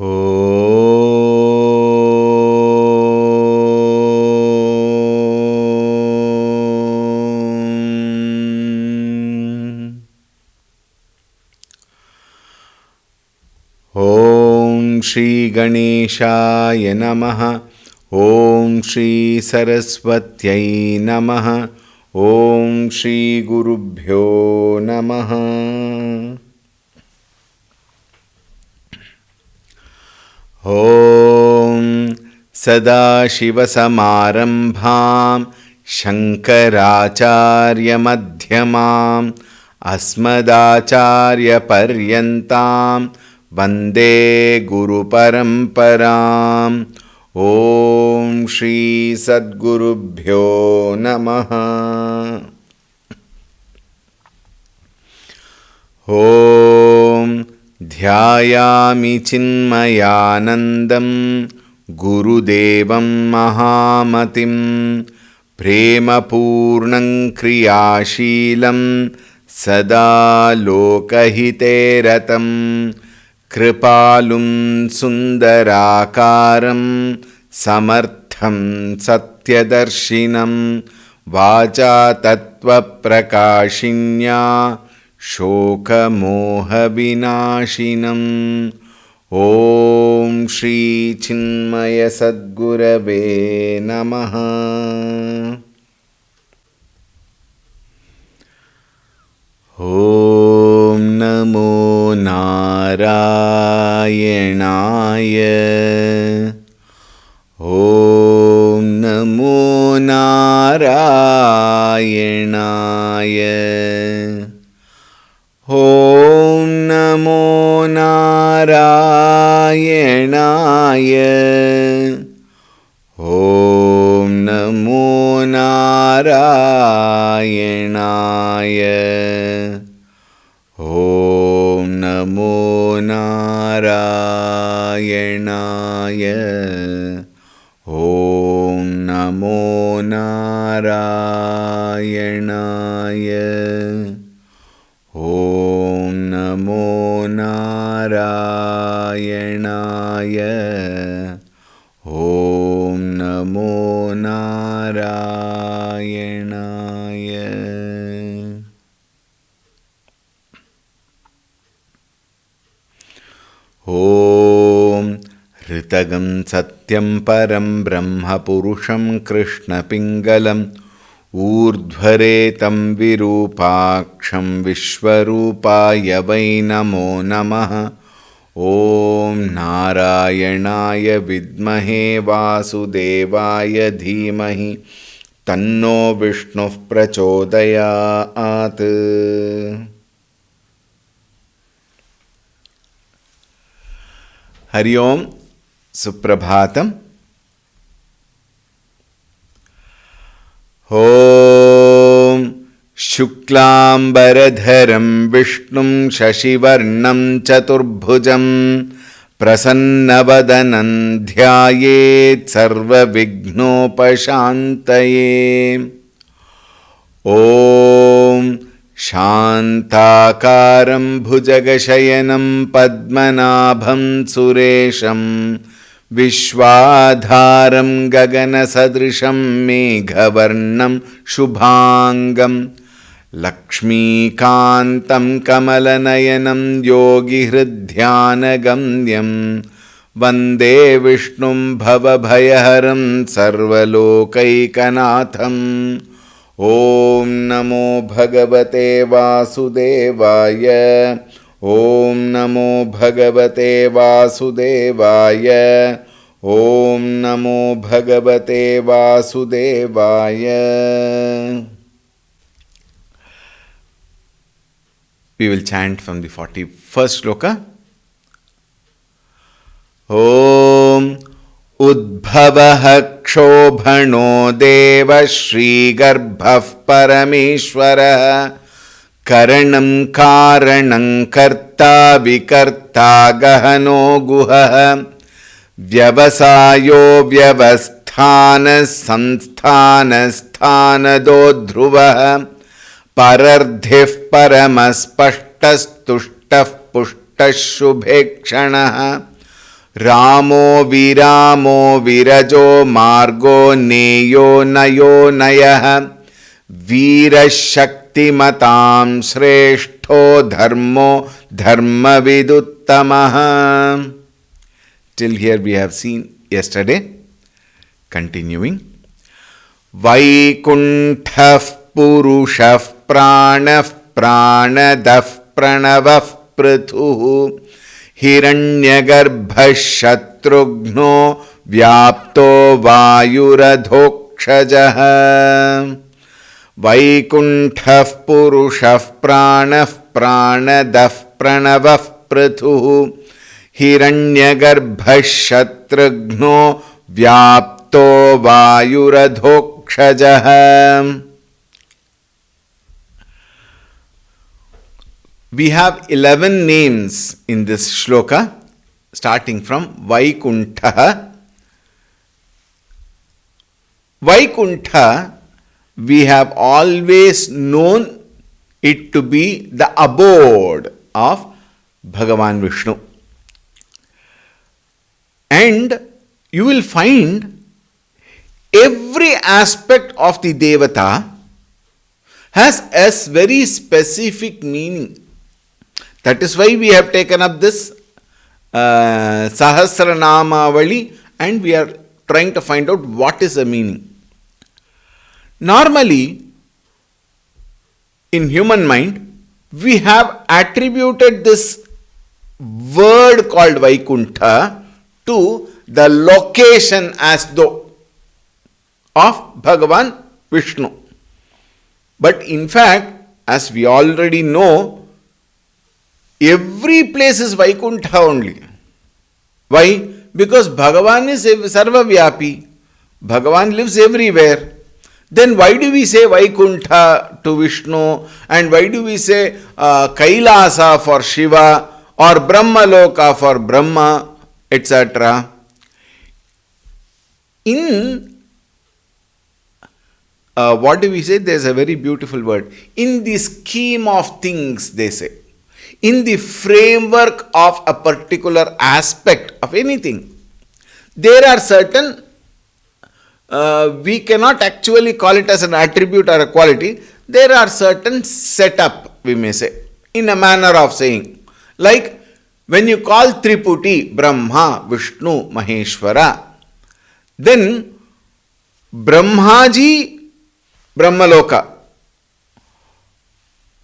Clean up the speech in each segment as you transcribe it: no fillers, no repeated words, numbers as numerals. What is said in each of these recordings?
ॐ श्री गणेशाय नमः। ॐ श्री सरस्वत्यै नमः। ॐ श्री गुरुभ्यो नमः। ॐ सदाशिवसमारम्भां शङ्कराचार्यमध्यमाम् अस्मदाचार्यपर्यन्तां वन्दे गुरुपरम्पराम्। ॐ श्री सद्गुरुभ्यो नमः। ॐ ध्यायामि चिन्मयानन्दं गुरुदेवं महामतिं प्रेमपूर्णं क्रियाशीलं सदा लोकहिते रतं कृपालुं सुन्दराकारं समर्थं सत्यदर्शिनं वाचा तत्त्वप्रकाशिन्या शोकमोहविनाशिनम्। ॐ श्री चिन्मय सद्गुरवे नमः। ॐ नमो नारायणाय। ॐ नमो नारायणाय। ॐ नमो नारायणाय। ॐ नमो नारायणाय। ॐ नमो नारायणाय। ॐ नमो नारायणाय। ॐ नमो नारायणाय। ॐ नमो नारायणाय। ॐ ऋतगं सत्यं परं ब्रह्मपुरुषं कृष्णपिङ्गलम् ऊर्ध्वरेतं विरूपाक्षं विश्वरूपाय वै नमो नमः। ॐ नारायणाय विद्महे वासुदेवाय धीमहि तन्नो विष्णुः प्रचोदयात्। हरि ओं सुप्रभातम्। ॐ शुक्लाम्बरधरं विष्णुं शशिवर्णं चतुर्भुजं प्रसन्नवदनं ध्यायेत् सर्वविघ्नोपशान्तये। ॐ शान्ताकारं भुजगशयनं पद्मनाभं सुरेशं विश्वाधारं गगनसदृशं मेघवर्णं शुभांगं लक्ष्मीकान्तं कमलनयनं योगिहृद्ध्यानगम्यं वन्दे विष्णुं भवभयहरं सर्वलोकैकनाथम्। ॐ नमो भगवते वासुदेवाय। ॐ नमो भगवते वासुदेवाय। ॐ नमो भगवते वासुदेवाय। We will chant from the 41st shloka. ॐ उद्भवः क्षोभणो देवः श्रीगर्भः परमेश्वरः करणं कारणं कर्ता विकर्ता गहनो गुहः व्यवसायो व्यवस्थानः संस्थानस्थानदो ध्रुवः परर्धिः परमस्पष्टस्तुष्टः पुष्टः शुभेक्षणः Ramo viramo virajo margo neyo nayo nayah Veera shaktimatam shreshto dharmo dharma viduttamaha. Till here we have seen yesterday. Continuing. Vaikuntha purushah pranah pranadah pranavah prithuh Hiranyagarbha Shatrughno Vyapto Vayuradhokshajah. Vaikuntha Purushah Pranah Pranadah Pranavah Prithuh Hiranyagarbha Shatrughno Vyapto Vayuradhokshajah. We have 11 names in this shloka, starting from Vaikuntha. Vaikuntha, we have always known it to be the abode of Bhagavan Vishnu. And you will find every aspect of the Devata has a very specific meaning. That is why we have taken up this Sahasranama and we are trying to find out what is the meaning. Normally, in human mind, we have attributed this word called Vaikuntha to the location as though of Bhagavan Vishnu. But in fact, as we already know, every place is Vaikuntha only. Why? Because Bhagavan is Sarvavyapi. Bhagavan lives everywhere. Then why do we say Vaikuntha to Vishnu? And why do we say Kailasa for Shiva or Brahmaloka for Brahma, etc.? In what do we say? There is a very beautiful word. In the scheme of things, they say. In the framework of a particular aspect of anything, there are certain, we cannot actually call it as an attribute or a quality, there are certain setup, we may say, in a manner of saying. Like when you call Triputi, Brahma, Vishnu, Maheshwara, then Brahmaji, Brahmaloka,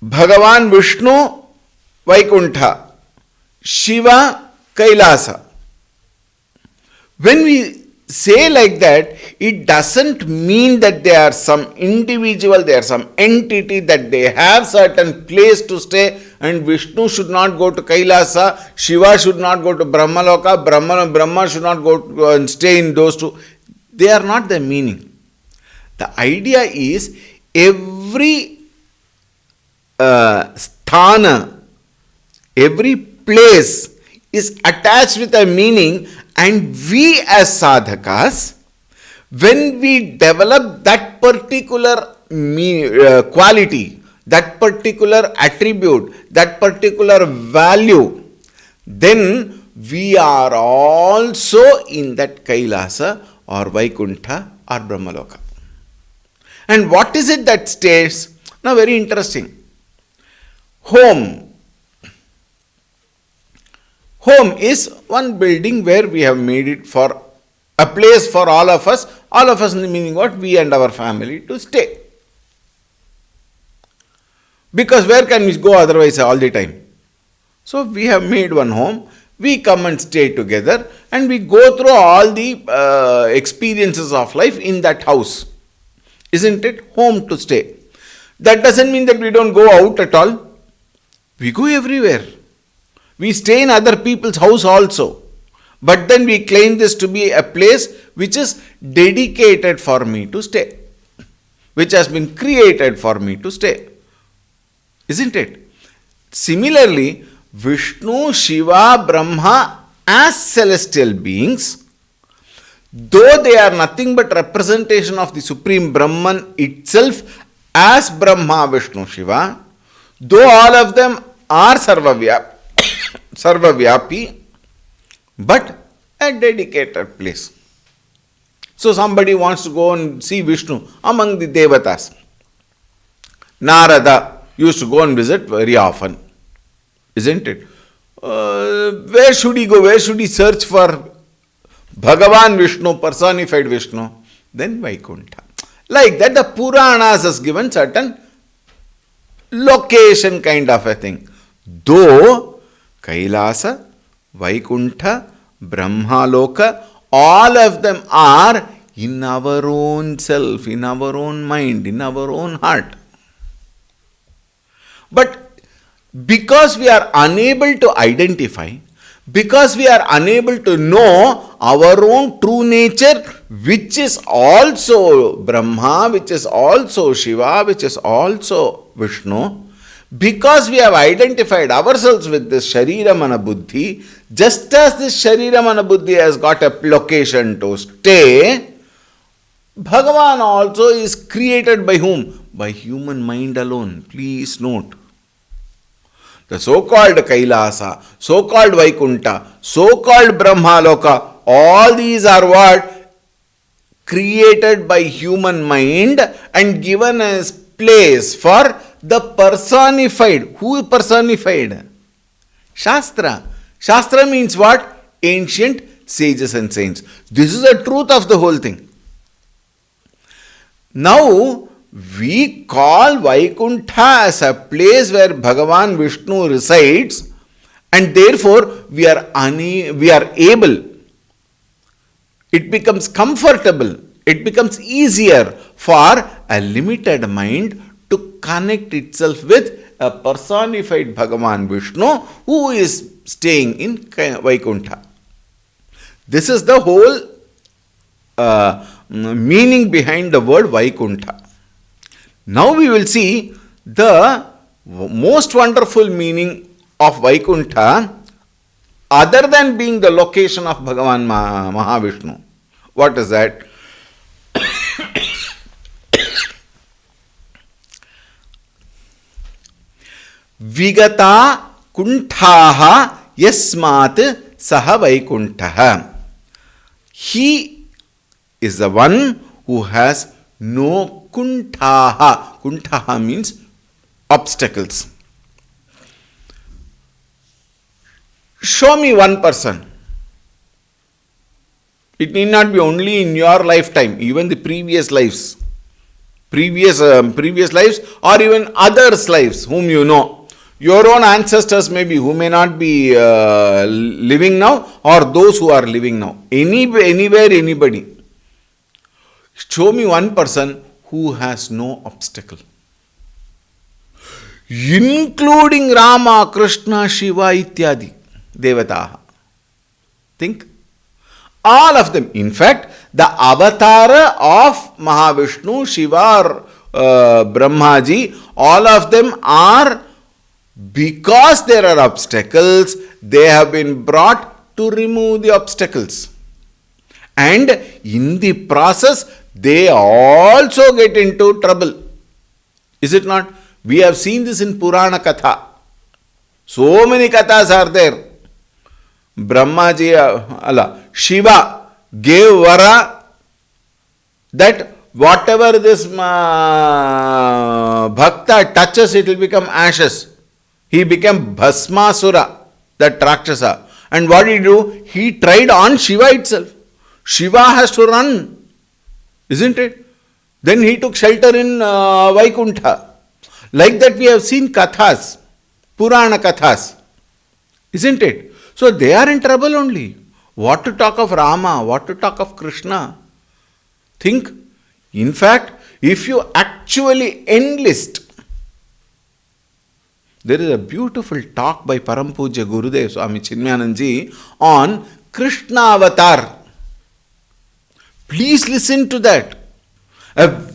Bhagavan Vishnu, Vaikuntha, Shiva, Kailasa. When we say like that, it doesn't mean that they are some individual, they are some entity, that they have certain place to stay, and Vishnu should not go to Kailasa, Shiva should not go to Brahmaloka, Brahma should not go and stay in those two. They are not the meaning. The idea is every sthana, every place is attached with a meaning, and we as sadhakas, when we develop that particular quality, that particular attribute, that particular value, then we are also in that Kailasa or Vaikuntha or Brahmaloka. And what is it that stays? Now, very interesting. Home. Home is one building where we have made it for a place for all of us meaning what? We and our family to stay. Because where can we go otherwise all the time? So we have made one home, we come and stay together, and we go through all the experiences of life in that house. Isn't it? Home to stay. That doesn't mean that we don't go out at all. We go everywhere. We stay in other people's house also. But then we claim this to be a place which is dedicated for me to stay. Which has been created for me to stay. Isn't it? Similarly, Vishnu, Shiva, Brahma as celestial beings, though they are nothing but representation of the Supreme Brahman itself as Brahma, Vishnu, Shiva, though all of them are Sarvavyapi, but a dedicated place. So somebody wants to go and see Vishnu among the Devatas. Narada used to go and visit very often, isn't it? Where should he go? Where should he search for Bhagavan Vishnu, personified Vishnu? Then Vaikuntha. Like that, the Puranas has given certain location kind of a thing. Though Kailasa, Vaikuntha, Brahmaloka, all of them are in our own self, in our own mind, in our own heart. But because we are unable to identify, because we are unable to know our own true nature, which is also Brahma, which is also Shiva, which is also Vishnu, because we have identified ourselves with this Sharira Mana Buddhi, just as this Sharira Mana Buddhi has got a location to stay, Bhagavan also is created by whom? By human mind alone. Please note. The so-called Kailasa, so-called Vaikuntha, so-called Brahmaloka, all these are what? Created by human mind and given as place for the personified. Who personified? Shastra. Shastra means what? Ancient sages and saints. This is the truth of the whole thing. Now, we call Vaikuntha as a place where Bhagavan Vishnu resides, and therefore we are able, it becomes comfortable, it becomes easier for a limited mind to connect itself with a personified Bhagavan Vishnu who is staying in Vaikuntha. This is the whole meaning behind the word Vaikuntha. Now we will see the most wonderful meaning of Vaikuntha other than being the location of Bhagavan Mahavishnu. What is that? Vigata kunthaha yasmat saha Vaikunthaha. He is the one who has no kunthaha. Kunthaha means obstacles. Show me one person. It need not be only in your lifetime, even the previous lives. Previous lives or even others' lives whom you know. Your own ancestors maybe who may not be living now or those who are living now. Anywhere, anybody. Show me one person who has no obstacle. Including Rama, Krishna, Shiva, ityadi, Devataha. Think. All of them. In fact, the avatar of Mahavishnu, Shiva or Brahmaji, all of them are, because there are obstacles, they have been brought to remove the obstacles. And in the process, they also get into trouble. Is it not? We have seen this in Purana Katha. So many kathas are there. Shiva gave vara that whatever this bhakta touches, it will become ashes. He became Bhasmasura, that Rakshasa. And what did he do? He tried on Shiva itself. Shiva has to run. Isn't it? Then he took shelter in Vaikuntha. Like that we have seen kathas, Purana kathas. Isn't it? So they are in trouble only. What to talk of Rama? What to talk of Krishna? Think. In fact, if you actually enlist, there is a beautiful talk by Param Pujya Gurudev Swami Chinmayananji on Krishna Avatar. Please listen to that. A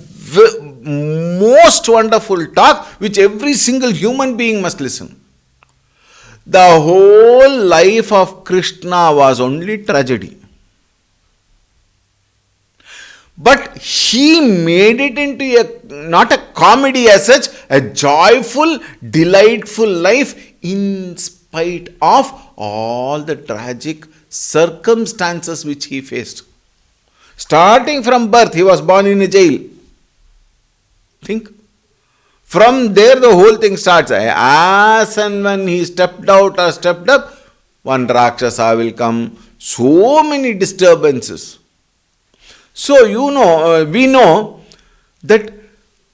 most wonderful talk which every single human being must listen. The whole life of Krishna was only tragedy. But he made it into not a comedy as such, a joyful, delightful life in spite of all the tragic circumstances which he faced. Starting from birth, he was born in a jail. Think. From there, the whole thing starts. As and when he stepped out or stepped up, one Rakshasa will come. So many disturbances. So, we know that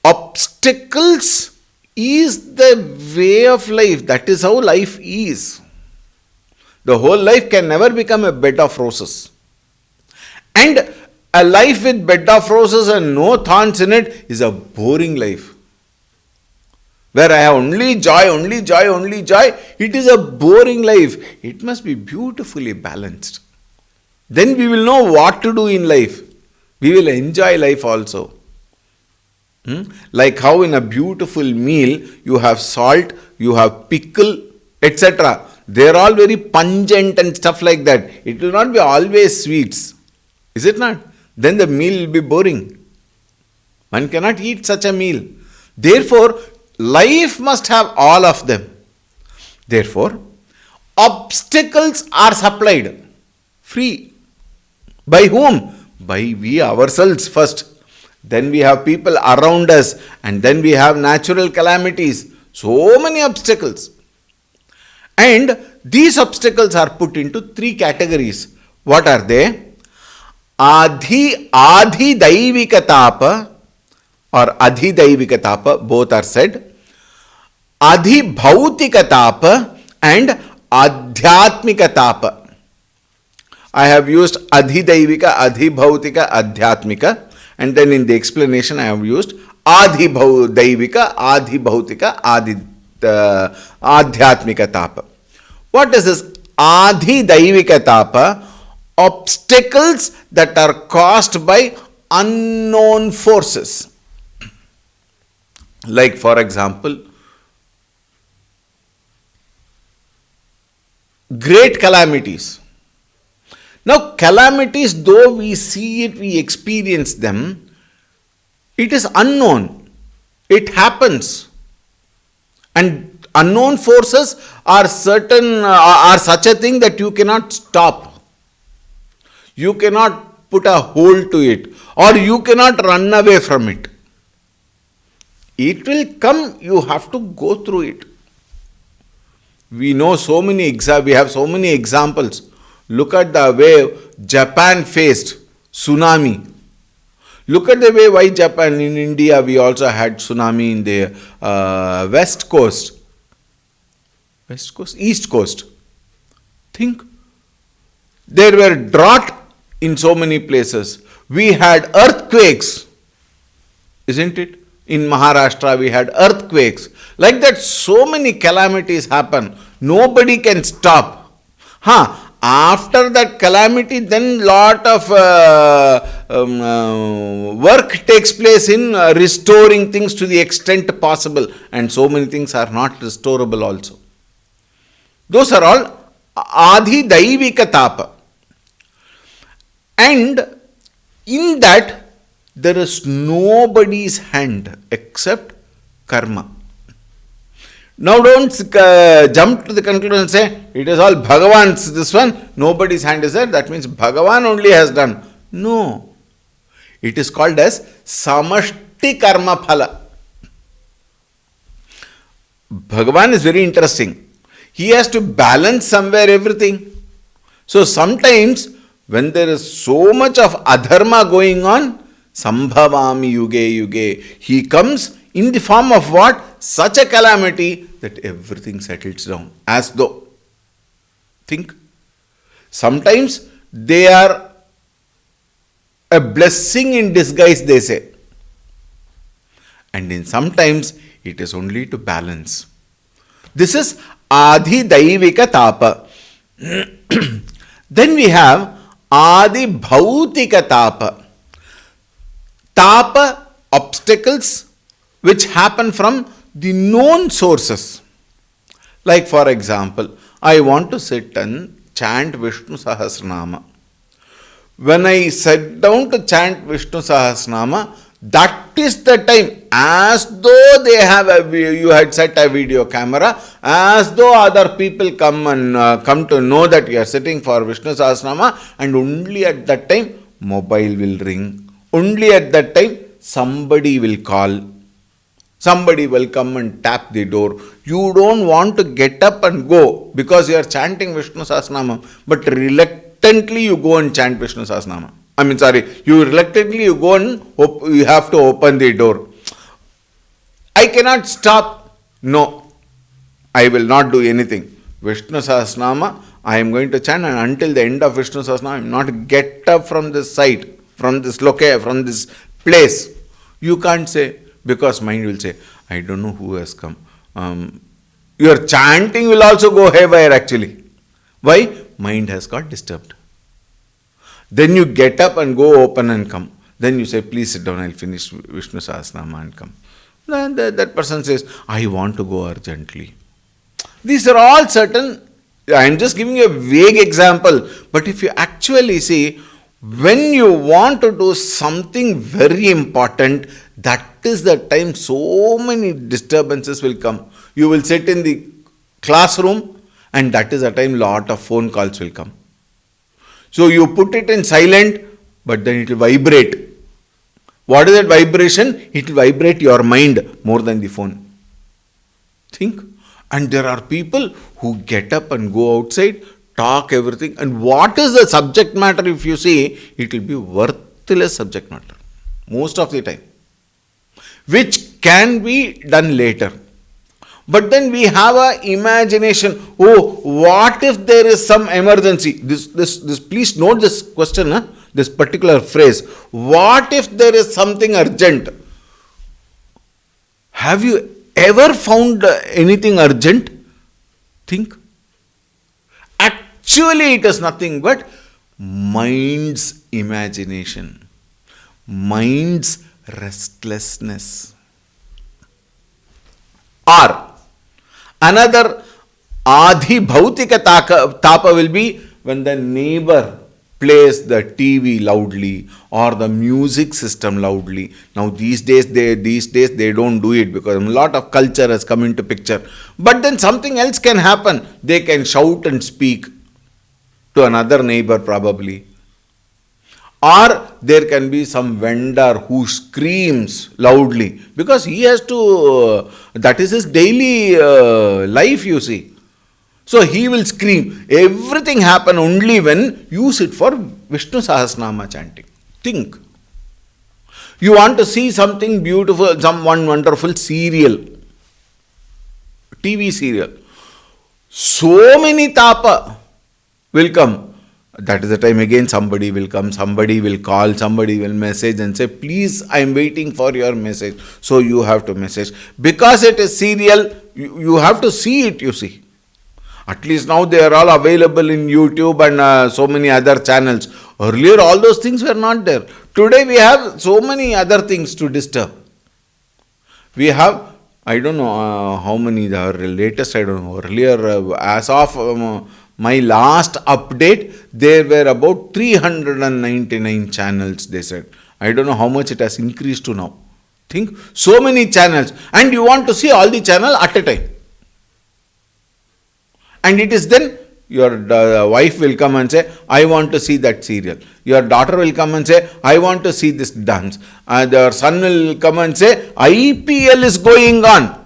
obstacles is the way of life. That is how life is. The whole life can never become a bed of roses. And a life with bed of roses and no thorns in it is a boring life. Where I have only joy, only joy, only joy, it is a boring life. It must be beautifully balanced. Then we will know what to do in life. We will enjoy life also. Like how in a beautiful meal, you have salt, you have pickle, etc. They are all very pungent and stuff like that. It will not be always sweets. Is it not? Then the meal will be boring. One cannot eat such a meal. Therefore, life must have all of them. Therefore, obstacles are supplied free. By whom? By we ourselves first. Then we have people around us, and then we have natural calamities. So many obstacles. And these obstacles are put into three categories. What are they? Adi daivika tapa or Adhi daivika tapa, both are said. Adhi bhautika tapa and Adhyatmika tapa. I have used Adhi daivika, Adhi bhautika, Adhyatmika, and then in the explanation I have used Adhi daivika, Adhi bhautika, Adhyatmika tapa. What is this Adhi daivika tapa? Obstacles that are caused by unknown forces. Like for example, great calamities. Now calamities, though we see it, we experience them, it is unknown. It happens. And unknown forces are such a thing that you cannot stop. You cannot put a hold to it, or you cannot run away from it. It will come, you have to go through it. We know so many we have so many examples. Look at the way Japan faced tsunami. Look at the way why Japan, in India we also had tsunami in the East Coast. Think. There were drought in so many places. We had earthquakes, isn't it? In Maharashtra we had earthquakes. Like that, so many calamities happen. Nobody can stop. After that calamity, then lot of work takes place in restoring things to the extent possible. And so many things are not restorable also. Those are all Adhi daivika tapa. And in that, there is nobody's hand except karma. Now don't jump to the conclusion and say, it is all Bhagavan's this one, nobody's hand is there, that means Bhagavan only has done. No. It is called as Samashti Karma Phala. Bhagavan is very interesting. He has to balance somewhere everything. So sometimes when there is so much of adharma going on, Sambhavami yuge yuge, he comes in the form of what? Such a calamity that everything settles down. As though. Think. Sometimes they are a blessing in disguise, they say. And in sometimes it is only to balance. This is Adhi daivika tapa. Then we have Adi bhautika tapa. Tapa, obstacles which happen from the known sources. Like for example, I want to sit and chant Vishnu Sahasranama. When I sat down to chant Vishnu Sahasranama, That is the time, as though they have you had set a video camera, as though other people come to know that you are sitting for Vishnu Sahasranama, and only at that time mobile will ring. Only at that time somebody will call. Somebody will come and tap the door. You don't want to get up and go because you are chanting Vishnu Sahasranama, but reluctantly you go and chant Vishnu Sahasranama. You reluctantly you go and you have to open the door. I cannot stop. No, I will not do anything. Vishnu Sahasranama, I am going to chant, and until the end of Vishnu Sahasranama, I am not get up from this site, from this location, from this place. You can't say, because mind will say, I don't know who has come. Your chanting will also go haywire actually. Why? Mind has got disturbed. Then you get up and go open and come. Then you say, please sit down, I'll finish Vishnu Sahasranama and come. Then that person says, I want to go urgently. These are all certain, I am just giving you a vague example. But if you actually see, when you want to do something very important, that is the time so many disturbances will come. You will sit in the classroom, and that is the time lot of phone calls will come. So you put it in silent, but then it will vibrate. What is that vibration? It will vibrate your mind more than the phone. Think. And there are people who get up and go outside, talk everything. And what is the subject matter if you see? It will be worthless subject matter. Most of the time. Which can be done later. But then we have a imagination. Oh, what if there is some emergency? This. Please note this question, this particular phrase. What if there is something urgent? Have you ever found anything urgent? Think. Actually, it is nothing but mind's imagination, mind's restlessness. Or another adhi bhautika tapa will be when the neighbor plays the TV loudly or the music system loudly. Now these days they don't do it because a lot of culture has come into picture. But then something else can happen. They can shout and speak to another neighbor probably. Or there can be some vendor who screams loudly because he has to, that is his daily life, you see. So he will scream. Everything happen only when you sit for Vishnu Sahasranama chanting. Think. You want to see something beautiful, one wonderful serial, TV serial. So many tapa will come. That is the time again somebody will come, somebody will call, somebody will message and say, please, I am waiting for your message. So you have to message. Because it is serial, you have to see it, you see. At least now they are all available in YouTube and so many other channels. Earlier all those things were not there. Today we have so many other things to disturb. We have, I don't know how many, the latest, I don't know, earlier as of my last update, there were about 399 channels, they said. I don't know how much it has increased to now. Think, so many channels. And you want to see all the channel at a time. And it is then your wife will come and say, I want to see that serial. Your daughter will come and say, I want to see this dance. Your son will come and say, IPL is going on.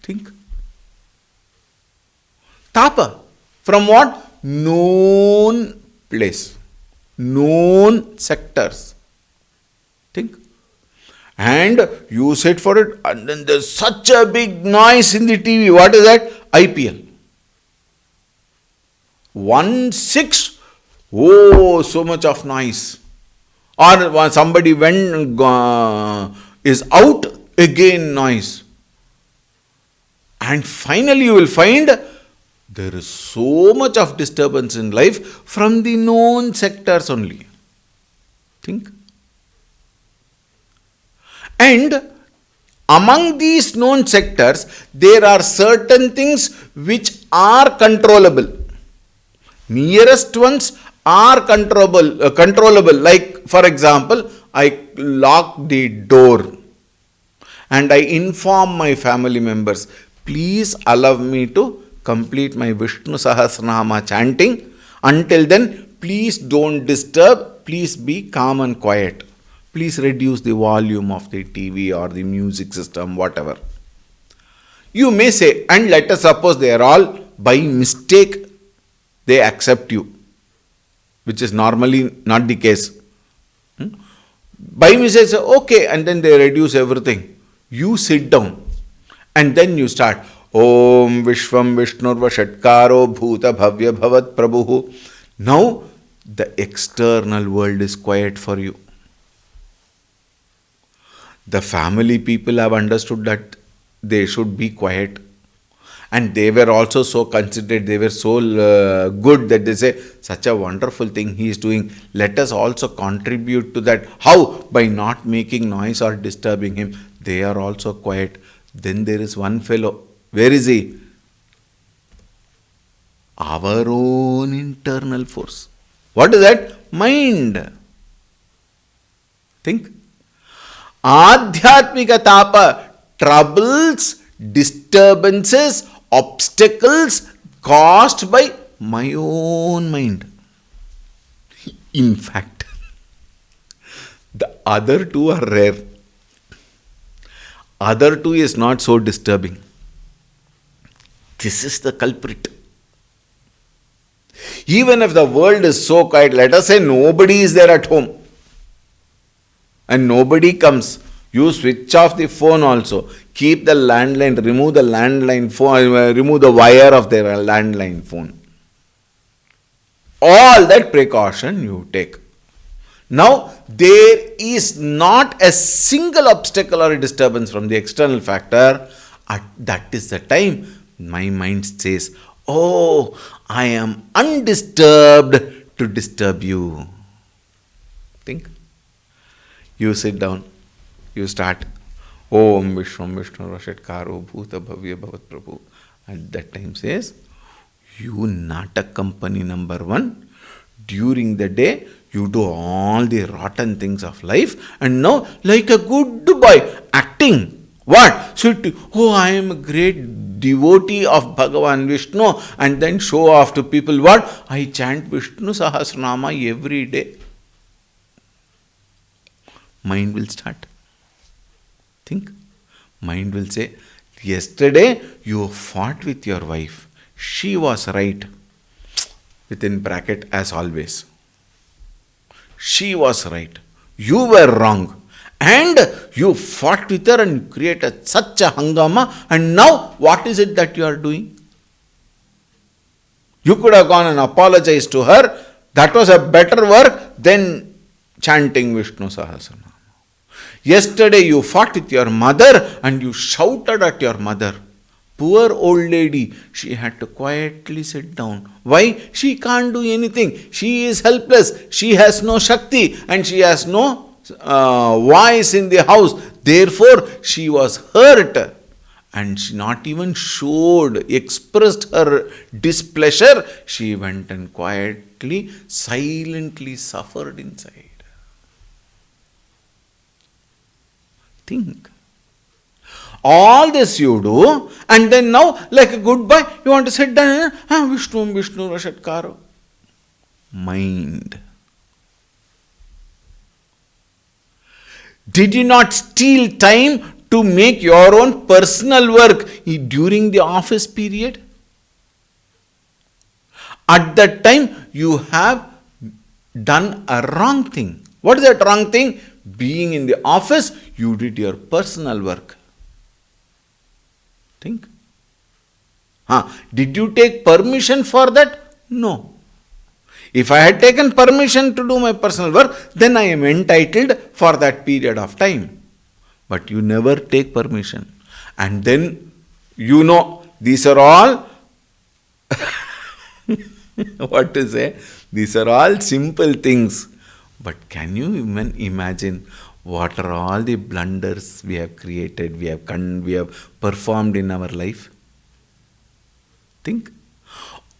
Think. Tapa. From what? Known place. Known sectors. Think. And you sit for it, and then there's such a big noise in the TV. What is that? IPL. 1-6. Oh, so much of noise. Or when somebody is out, again noise. And finally you will find there is so much of disturbance in life from the known sectors only. Think. And among these known sectors, there are certain things which are controllable. Nearest ones are controllable. Like, for example, I lock the door and I inform my family members, please allow me to complete my Vishnu Sahasranama chanting. Until then, please don't disturb. Please be calm and quiet. Please reduce the volume of the TV or the music system, whatever. You may say, and let us suppose they are all by mistake, they accept you, which is normally not the case. By mistake, say, okay, and then they reduce everything. You sit down and then you start, Om Vishvam Vishnurva Shatkaro Bhuta Bhavya Bhavat Prabhu. Now the external world is quiet for you. The family people have understood that they should be quiet. And they were also so considerate, they were so good that they say, such a wonderful thing he is doing. Let us also contribute to that. How? By not making noise or disturbing him. They are also quiet. Then there is one fellow. Where is he? Our own internal force. What is that? Mind. Think. Adhyatmika tapa, troubles, disturbances, obstacles caused by my own mind. In fact, the other two are rare. Other two is not so disturbing. This is the culprit. Even if the world is so quiet, let us say nobody is there at home and nobody comes, you switch off the phone also. Keep the landline, remove the landline phone, remove the wire of the landline phone. All that precaution you take. Now, there is not a single obstacle or disturbance from the external factor. At that is the time my mind says, oh, I am undisturbed to disturb you. Think. You sit down. You start. Om Vishwam Vishnu Rashatkaro Bhuta Bhavya Bhavat Prabhu. At that time says, you Natak company number 1. During the day, you do all the rotten things of life. And now, like a good boy, acting. What? So, oh, I am a great devotee of Bhagavan Vishnu. And then show off to people what? I chant Vishnu Sahasranama every day. Mind will start. Think. Mind will say, yesterday you fought with your wife. She was right. Within bracket, as always. She was right. You were wrong. And you fought with her and created such a hangama. And now, what is it that you are doing? You could have gone and apologized to her. That was a better work than chanting Vishnu Sahasranama. Yesterday you fought with your mother and you shouted at your mother. Poor old lady, she had to quietly sit down. Why? She can't do anything. She is helpless. She has no Shakti and she has no voice in the house. Therefore, she was hurt and she not even expressed her displeasure. She went and quietly, silently suffered inside. Think. All this you do, and then now, like a good boy, you want to sit down and Vishnu Rashatkaro. Mind. Did you not steal time to make your own personal work during the office period? At that time, you have done a wrong thing. What is that wrong thing? Being in the office, you did your personal work. Think. Did you take permission for that? No. If I had taken permission to do my personal work, then I am entitled for that period of time. But you never take permission. And then, these are all, what to say? These are all simple things. But can you even imagine what are all the blunders we have created, we have performed in our life? Think.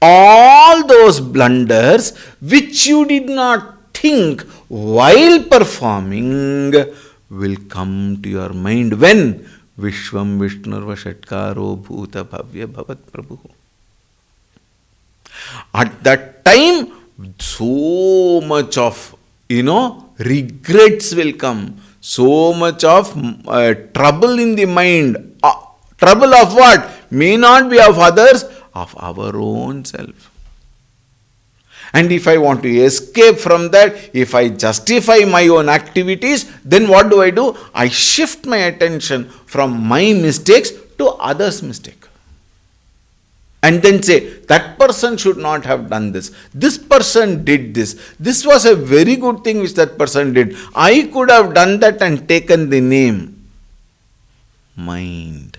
All those blunders which you did not think while performing will come to your mind when Vishwam Vishnurva Shatkaro Bhuta Bhavya Bhavat Prabhu. At that time, so much of, regrets will come. So much of trouble in the mind. Trouble of what? May not be of others, of our own self. And if I want to escape from that, if I justify my own activities, then what do? I shift my attention from my mistakes to others' mistake. And then say, that person should not have done this. This person did this. This was a very good thing which that person did. I could have done that and taken the name. Mind.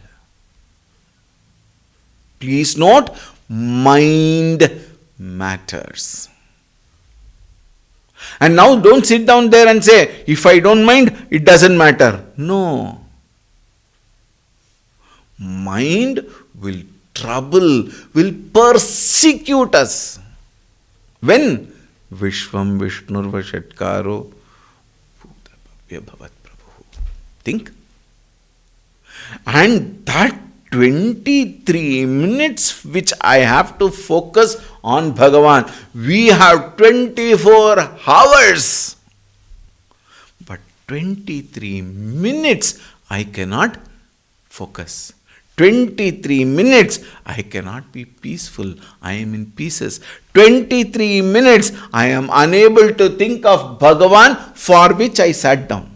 Please note, mind matters. And now don't sit down there and say, if I don't mind, it doesn't matter. No. Mind will persecute us. When? Vishwam Vishnurva Shatkaro Bhuta Bhavat Prabhu. Think. And that 23 minutes which I have to focus on Bhagavan. We have 24 hours. But 23 minutes I cannot focus. 23 minutes I cannot be peaceful. I am in pieces. 23 minutes I am unable to think of Bhagavan for which I sat down.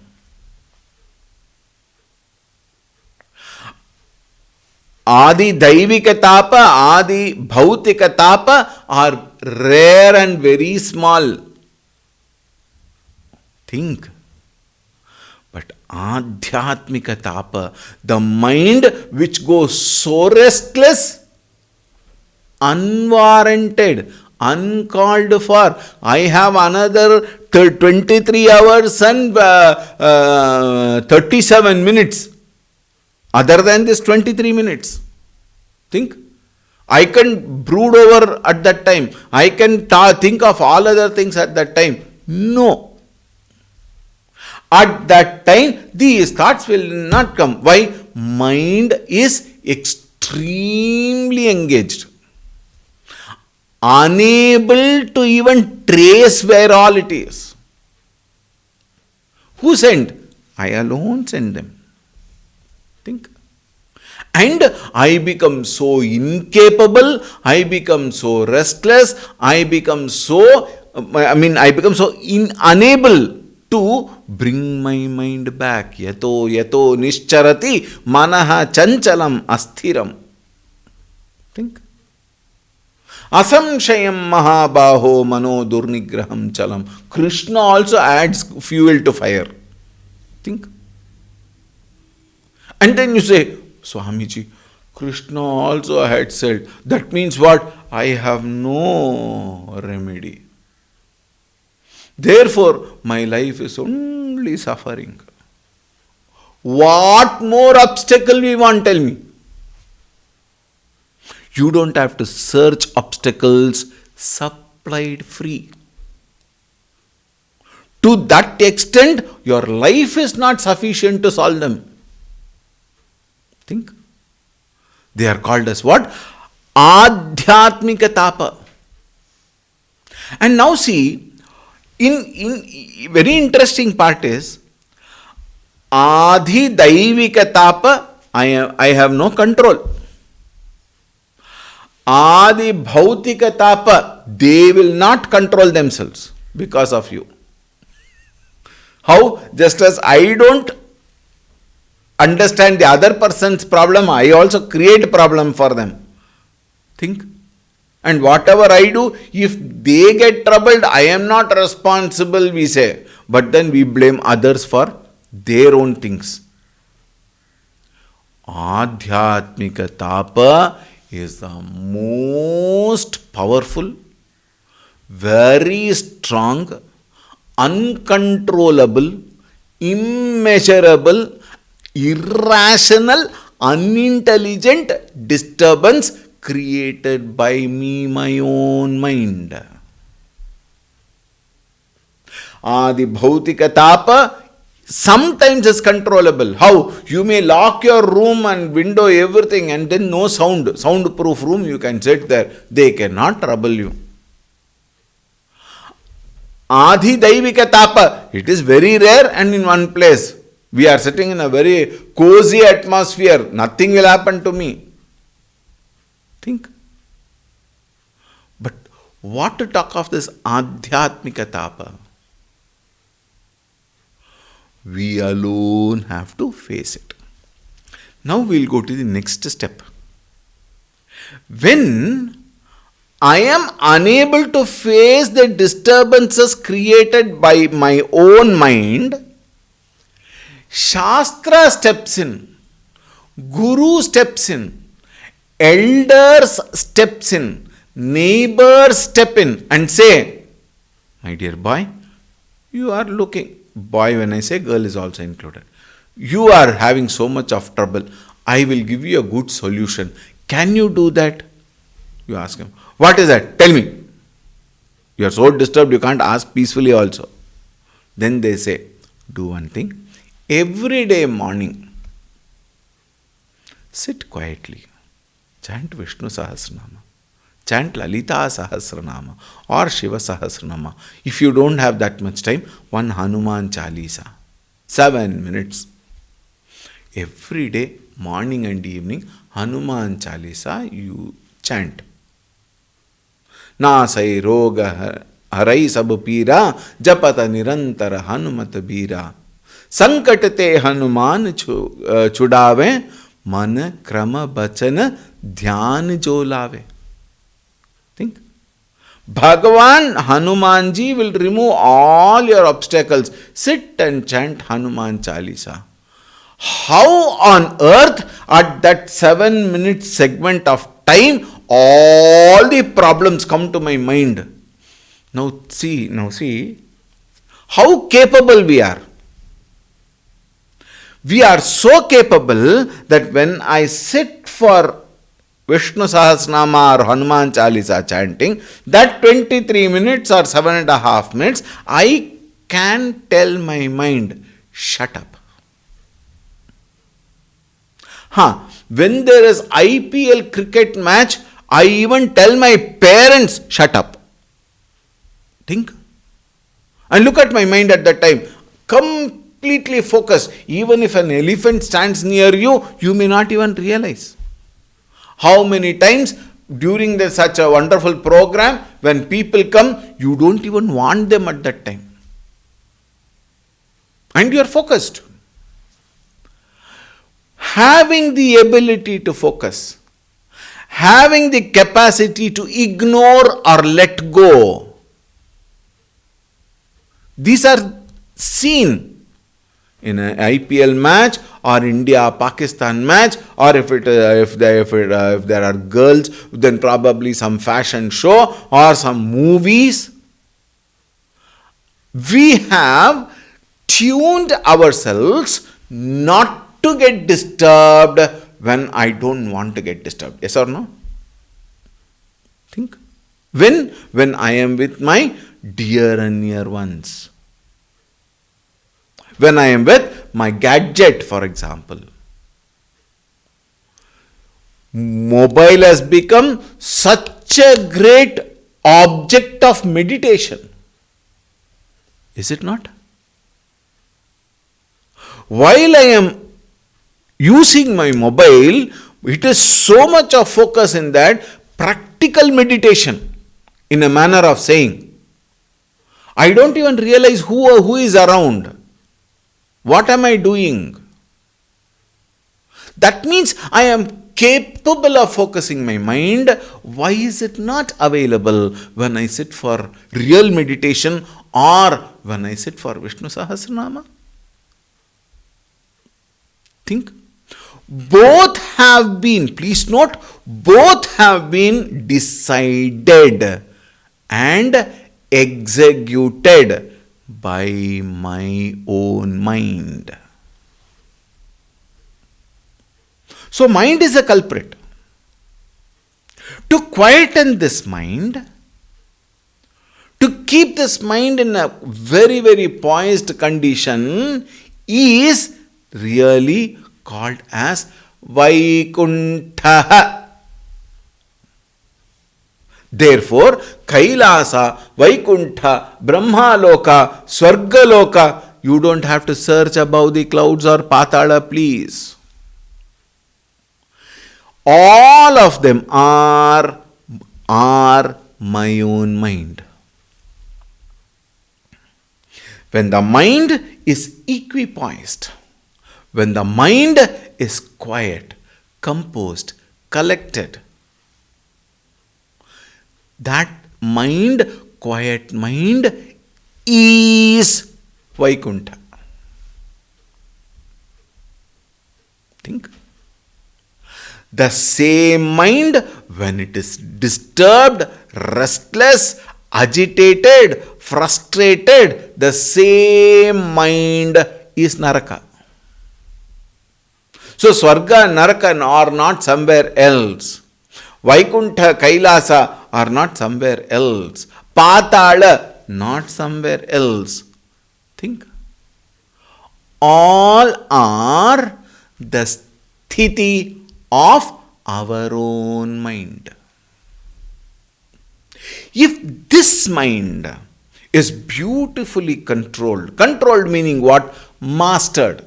Adi Daivika Tapa, Adi Bhautika Tapa are rare and very small. Think. But Adhyatmika Tapa, the mind which goes so restless, unwarranted, uncalled for. I have another 23 hours and 37 minutes. Other than this 23 minutes. Think. I can brood over at that time. I can think of all other things at that time. No. At that time, these thoughts will not come. Why? Mind is extremely engaged. Unable to even trace where all it is. Who sent? I alone sent them. Think. And I become so incapable, I become so restless, I become so unable to bring my mind back. Yato nischarati manaha chanchalam asthiram. Think. Asamshayam mahabaho mano durnigraham chalam. Krishna also adds fuel to fire. Think. And then you say, Swamiji, Krishna also had said, that means what? I have no remedy. Therefore, my life is only suffering. What more obstacle we want, tell me? You don't have to search obstacles, supplied free. To that extent, your life is not sufficient to solve them. Think. They are called as what? Adhyatmika Tapa. And now see, in very interesting part is, Adhi Daivika Tapa, I have no control. Adi Bhautika Tapa, they will not control themselves because of you. How? Just as I don't understand the other person's problem, I also create problem for them. Think. And whatever I do, if they get troubled, I am not responsible, we say. But then we blame others for their own things. Adhyatmika Tapa is the most powerful, very strong, uncontrollable, immeasurable, irrational, unintelligent disturbance created by me, my own mind. The bhautika tapa sometimes is controllable. How? You may lock your room and window, everything, and then no sound, soundproof room, you can sit there. They cannot trouble you. Adhi daivika tapa, it is very rare and in one place. We are sitting in a very cozy atmosphere. Nothing will happen to me. Think. But what to talk of this adhyatmika tapa? We alone have to face it. Now we'll go to the next step. When I am unable to face the disturbances created by my own mind, Shastra steps in, Guru steps in, elders steps in, neighbors step in and say, my dear boy, you are looking, boy when I say girl is also included, you are having so much of trouble, I will give you a good solution. Can you do that? You ask him, what is that? Tell me. You are so disturbed, you can't ask peacefully also. Then they say, do one thing. Every day morning, sit quietly, chant Vishnu Sahasranama, chant Lalita Sahasranama or Shiva Sahasranama. If you don't have that much time, one Hanuman Chalisa, 7 minutes. Every day, morning and evening, Hanuman Chalisa you chant. Nasai roga harai sab pira japata nirantara hanumat bira sankatate hanuman chudave man krama bachana dhyan jo lave. Think. Bhagavan Hanumanji will remove all your obstacles. Sit and chant Hanuman Chalisa. How on earth at that 7 minute segment of time all the problems come to my mind? Now see how capable we are. We are so capable that when I sit for Vishnu Sahasranama or Hanuman Chalisa chanting, that 23 minutes or 7.5 minutes, I can tell my mind, shut up. When there is IPL cricket match, I even tell my parents, shut up. Think. And look at my mind at that time. Completely focused. Even if an elephant stands near you, you may not even realize. How many times during such a wonderful program, when people come, you don't even want them at that time. And you are focused. Having the ability to focus, having the capacity to ignore or let go, these are seen in an IPL match or India-Pakistan match, or if there are girls, then probably some fashion show or some movies. We have tuned ourselves not to get disturbed when I don't want to get disturbed. Yes or no? Think. When I am with my dear and near ones. When I am with my gadget, for example. Mobile has become such a great object of meditation. Is it not? While I am using my mobile, it is so much of focus in that practical meditation, in a manner of saying. I don't even realize who is around. What am I doing? That means I am capable of focusing my mind. Why is it not available when I sit for real meditation or when I sit for Vishnu Sahasranama? Think. Both have been, please note, both have been decided and executed by my own mind. So mind is a culprit. To quieten this mind, to keep this mind in a very, very poised condition is really called as Vaikuntha. Therefore, Kailasa, Vaikuntha, Brahmaloka, Swargaloka, you don't have to search above the clouds or Patala, please. All of them are my own mind. When the mind is equipoised, when the mind is quiet, composed, collected, that mind, quiet mind, is Vaikuntha. Think. The same mind, when it is disturbed, restless, agitated, frustrated, the same mind is Naraka. So Swarga, Naraka are not somewhere else. Vaikuntha, Kailasa are not somewhere else. Patala, not somewhere else. Think. All are the sthiti of our own mind. If this mind is beautifully controlled meaning what? Mastered.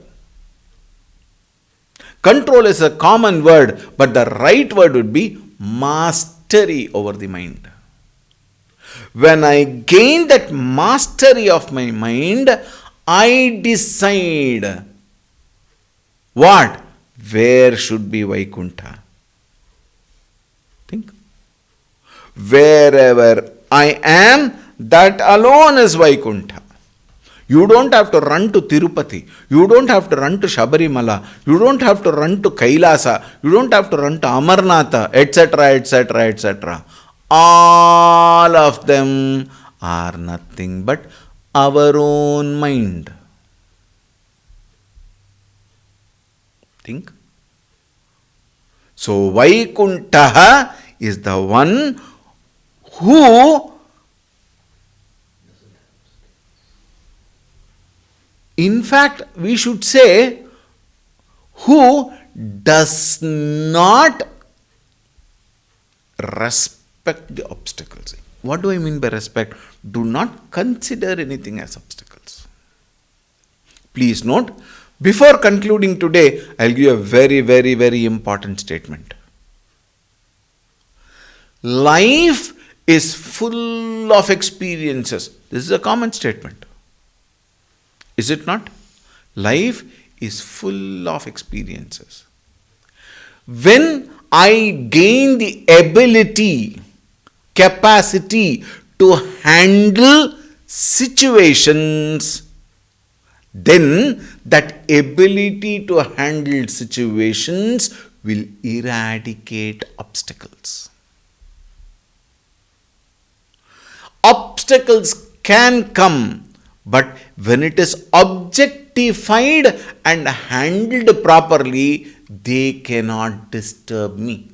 Control is a common word, but the right word would be mastery over the mind. When I gain that mastery of my mind, I decide what? Where should be Vaikuntha? Think. Wherever I am, that alone is Vaikuntha. You don't have to run to Tirupati. You don't have to run to Shabarimala. You don't have to run to Kailasa. You don't have to run to Amarnatha, etc., etc., etc. All of them are nothing but our own mind. Think. So Vaikuntha is the one who, in fact, we should say, who does not respect the obstacles. What do I mean by respect? Do not consider anything as obstacles. Please note, before concluding today, I'll give you a very, very, very important statement. Life is full of experiences. This is a common statement. Is it not? Life is full of experiences. When I gain the ability, capacity to handle situations, then that ability to handle situations will eradicate obstacles. Obstacles can come, but when it is objectified and handled properly, they cannot disturb me.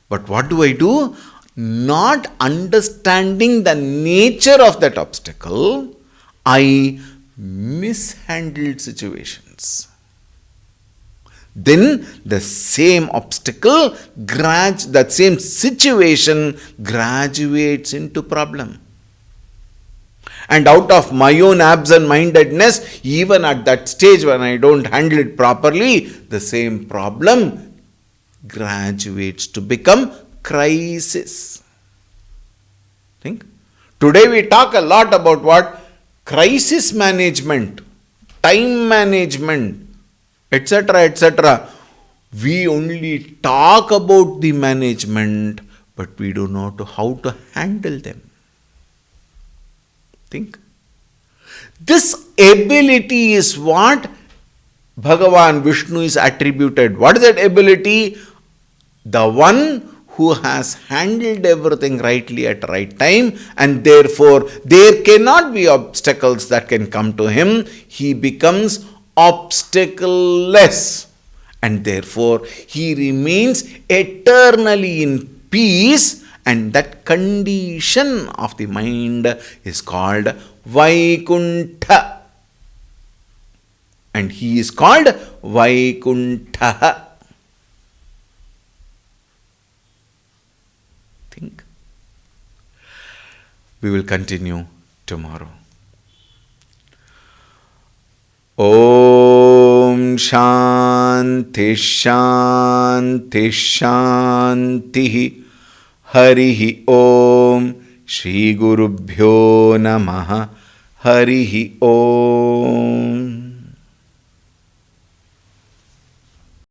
But what do? Not understanding the nature of that obstacle, I mishandled situations. Then the same obstacle, that same situation graduates into problem. And out of my own absent-mindedness, even at that stage when I don't handle it properly, the same problem graduates to become crisis. Think. Today we talk a lot about what? Crisis management, time management, etc., etc. We only talk about the management, but we don't know how to handle them. Think. This ability is what Bhagavan Vishnu is attributed. What is that ability? The one who has handled everything rightly at right time, and therefore there cannot be obstacles that can come to him. He becomes obstacle-less, and therefore he remains eternally in peace And that condition of the mind is called Vaikuntha. And he is called Vaikuntha. Think. We will continue tomorrow. Om Shanti Shanti Shanti. Harihi Om. Shri Gurubhyo Namaha. Harihi Om.